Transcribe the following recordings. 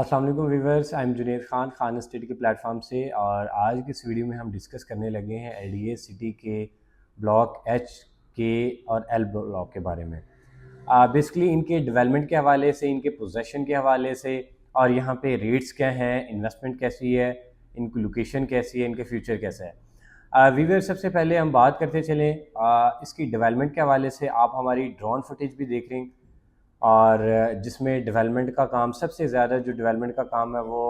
अस्सलाम वालेकुम viewers, I am Junaid Khan estate के प्लेटफॉर्म से। और आज की इस वीडियो में हम डिस्कस करने लगे हैं एलडीए सिटी के ब्लॉक एच के और एल ब्लॉक के बारे में। बेसिकली इनके डेवलपमेंट के हवाले से, इनके पोजेशन के हवाले से, और यहाँ पे रेट्स क्या हैं, इन्वेस्टमेंट कैसी है, इनकी लोकेशन कैसी है, इनके फ्यूचर कैसा है। वीवर, सबसे पहले हम बात करते चलें इसकी डेवलपमेंट के हवाले से। आप हमारी ड्रोन फुटेज भी देख रहे हैं, और जिसमें डेवलपमेंट का काम, सबसे ज़्यादा जो डेवलपमेंट का काम है वो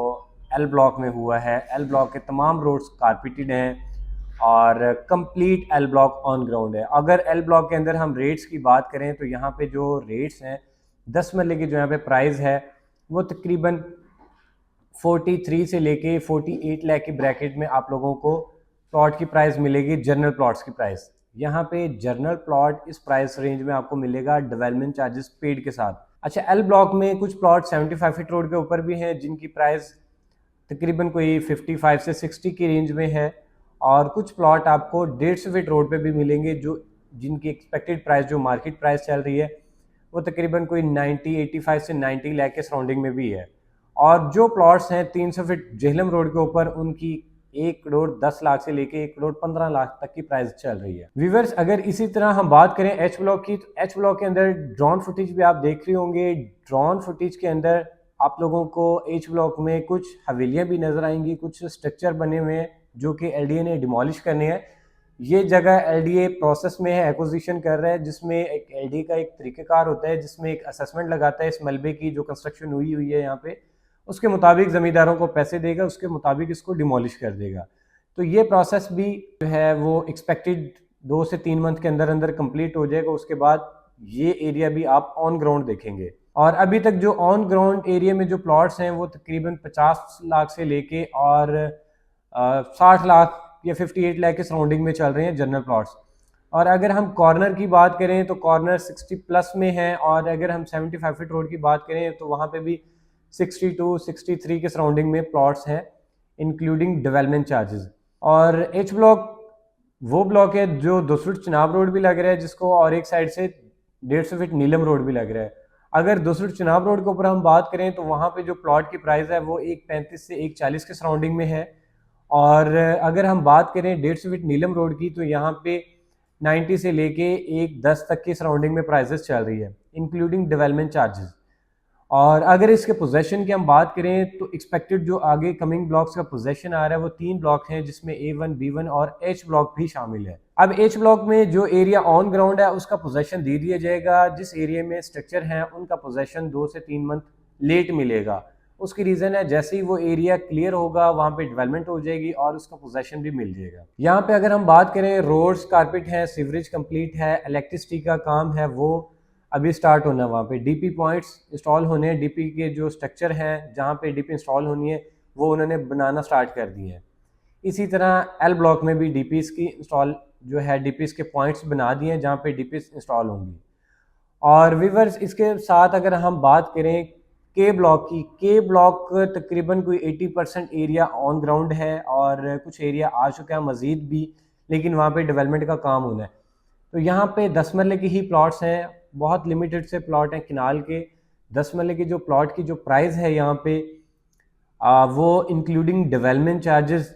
एल ब्लॉक में हुआ है। एल ब्लॉक के तमाम रोड्स कारपेटेड हैं और complete L block on ground है। अगर एल ब्लॉक के अंदर हम रेट्स की बात करें तो यहाँ पे जो रेट्स हैं, 10 मरले की जो यहाँ पे प्राइस है वो तकरीबन 43 से लेके 48 लाख की ब्रैकेट में आप लोगों को प्लॉट की प्राइस मिलेगी। जनरल प्लॉट्स की प्राइस यहाँ पे, जनरल प्लॉट इस प्राइस रेंज में आपको मिलेगा डेवलपमेंट चार्जेस पेड के साथ। अच्छा, एल ब्लॉक में कुछ प्लॉट 75 फीट रोड के ऊपर भी हैं जिनकी प्राइस तकरीबन कोई 55 से 60 की रेंज में है, और कुछ प्लॉट आपको 150 फीट रोड पे भी मिलेंगे जो जिनकी एक्सपेक्टेड प्राइस, जो मार्केट प्राइस चल रही है, वो तकरीबन कोई 85 से 90 लाख के सराउंडिंग में भी है। और जो प्लॉट्स हैं 300 फीट जेहलम रोड के ऊपर, उनकी 1 करोड़ 10 लाख से लेके 1 करोड़ 15 लाख तक की प्राइस चल रही है। व्यूवर्स, अगर इसी तरह हम बात करें एच ब्लॉक की, तो एच ब्लॉक के अंदर ड्रोन फुटेज भी आप देख रहे होंगे। ड्रोन फुटेज के अंदर आप लोगों को एच ब्लॉक में कुछ हवेलियां भी नजर आएंगी, कुछ स्ट्रक्चर बने हुए हैं जो कि एलडीए ने डिमोलिश करने हैं। ये जगह एलडीए प्रोसेस में है, एक्विजिशन कर रहा है, जिसमें एक एलडीए का एक तरीक़ेकार होता है जिसमें एक असेसमेंट लगाता है इस मलबे की जो कंस्ट्रक्शन हुई हुई है यहाँ पे, उसके मुताबिक ज़मींदारों को पैसे देगा, उसके मुताबिक इसको डिमोलिश कर देगा। तो ये प्रोसेस भी जो है वो एक्सपेक्टेड 2 से 3 मंथ के अंदर अंदर कंप्लीट हो जाएगा। उसके बाद ये एरिया भी आप ऑन ग्राउंड देखेंगे। और अभी तक जो ऑन ग्राउंड एरिया में जो प्लॉट्स हैं वो तकरीबन 50 लाख से लेके और 60 लाख या 58 लाख के सराउंडिंग में चल रहे हैं जनरल प्लॉट्स। और अगर हम कॉर्नर की बात करें तो कॉर्नर 60 प्लस में है, और अगर हम 75 फीट रोड की बात करें तो वहाँ पे भी 62 63 के सराउंडिंग में प्लॉट्स हैं, इंक्लूडिंग डेवलपमेंट चार्जेस। और एच ब्लॉक वो ब्लॉक है जो 200 फीट चिनाब रोड भी लग रहा है जिसको, और एक साइड से 150 फीट नीलम रोड भी लग रहा है। अगर 200 फीट चिनाब रोड के ऊपर हम बात करें तो वहाँ पे जो प्लॉट की प्राइस है वो 135 से 140 के सराउंडिंग में है। और अगर हम बात करें 150 फीट नीलम रोड की तो यहाँ पे 90 से लेके 110 तक की सराउंडिंग में प्राइसेस चल रही है, इंक्लूडिंग डेवलपमेंट चार्जेस। और अगर इसके पोजेशन की हम बात करें तो एक्सपेक्टेड जो आगे कमिंग ब्लॉक्स का पोजेशन आ रहा है वो 3 ब्लॉक हैं, जिसमें A1 B1 और H ब्लॉक भी शामिल है। अब H ब्लॉक में जो एरिया ऑन ग्राउंड है उसका पोजेशन दे दिया जाएगा। जिस एरिया में स्ट्रक्चर है उनका पोजेशन 2 से 3 मंथ लेट मिलेगा। उसकी रीज़न है जैसे ही वो एरिया क्लियर होगा वहाँ पे डेवलपमेंट हो जाएगी और उसका पोजेशन भी मिल जाएगा। यहाँ पे अगर हम बात करें, रोड्स कारपेट है, सीवरेज कंप्लीट है, इलेक्ट्रिसिटी का काम है वो अभी स्टार्ट होना है। वहाँ पे डीपी पॉइंट्स इंस्टॉल होने हैं, डीपी के जो स्ट्रक्चर हैं जहाँ पे डीपी इंस्टॉल होनी है वो उन्होंने बनाना स्टार्ट कर दिए हैं। इसी तरह एल ब्लॉक में भी डीपीस की इंस्टॉल जो है, डीपीस के पॉइंट्स बना दिए हैं जहाँ पे डीपीस इंस्टॉल होंगी। और वीवर्स, इसके साथ अगर हम बात करें के ब्लॉक की, के ब्लॉक तकरीबन कोई 80% एरिया ऑन ग्राउंड है और कुछ एरिया आ चुका है मज़ीद भी, लेकिन वहाँ पे डेवलपमेंट का काम होना है। तो यहाँ पे 10 मरले की ही प्लॉट्स हैं, बहुत लिमिटेड से प्लॉट हैं किनाल के। 10 मरले के जो प्लॉट की जो प्राइस है यहाँ पे वो इंक्लूडिंग डेवलपमेंट चार्जेस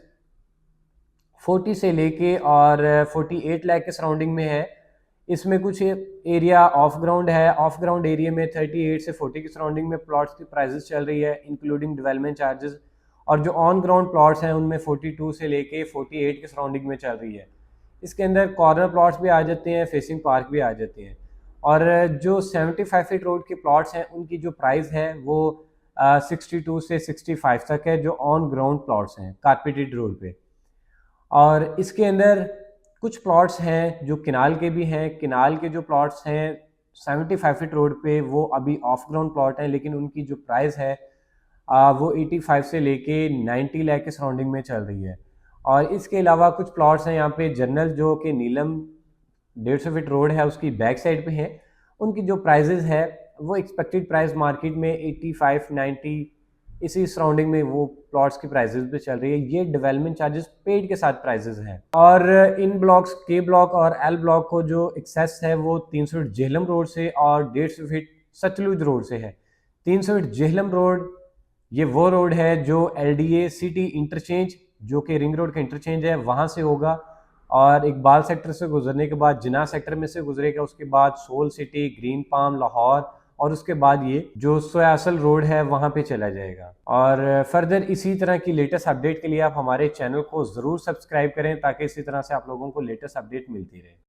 40 से लेके और 48 लाख के सराउंडिंग में है। इसमें कुछ एरिया ऑफ ग्राउंड है, ऑफ ग्राउंड एरिया में 38 से 40 की सराउंडिंग में प्लॉट्स की प्राइसेस चल रही है, इंक्लूडिंग डेवलपमेंट चार्जेस। और जो ऑन ग्राउंड प्लॉट्स हैं उनमें 42 से लेके 48 के सराउंडिंग में चल रही है। इसके अंदर कॉर्नर प्लॉट्स भी आ जाते हैं, फेसिंग पार्क भी आ जाते हैं। और जो 75 फीट रोड के प्लॉट्स हैं उनकी जो प्राइस है वो 62 से 65 तक है, जो ऑन ग्राउंड प्लॉट्स हैं कारपेटेड रोड पे। और इसके अंदर कुछ प्लॉट्स हैं जो किनाल के भी हैं। किनाल के जो प्लॉट्स हैं 75 फीट रोड पे वो अभी ऑफ ग्राउंड प्लॉट हैं, लेकिन उनकी जो प्राइस है वो 85 से लेके 90 लाख के सराउंडिंग में चल रही है। और इसके अलावा कुछ प्लॉट्स हैं यहाँ पे जनरल जो कि नीलम 150 फीट रोड है उसकी बैक साइड पे है, उनकी जो प्राइजेज है वो एक्सपेक्टेड प्राइस मार्केट में 85 90 इसी सराउंडिंग में वो प्लॉट्स की प्राइसेस पे चल रही है। ये डेवलपमेंट चार्जेस पेड के साथ प्राइसेस हैं। और इन ब्लॉक्स के ब्लॉक और एल ब्लॉक को जो एक्सेस है वो 300 फीट जेहलम रोड से और 150 फीट सतलुज रोड से है। 300 फीट जेहलम रोड ये वो रोड है जो LDA सिटी इंटरचेंज, जो कि रिंग रोड का इंटरचेंज है, वहाँ से होगा और इकबाल सेक्टर से गुजरने के बाद जिना सेक्टर में से गुजरेगा, उसके बाद soul city, green palm, Lahore और उसके बाद ये जो सोयासल रोड है वहाँ पे चला जाएगा। और फर्दर इसी तरह की लेटेस्ट अपडेट के लिए आप हमारे चैनल को ज़रूर सब्सक्राइब करें ताकि इसी तरह से आप लोगों को लेटेस्ट अपडेट मिलती रहे।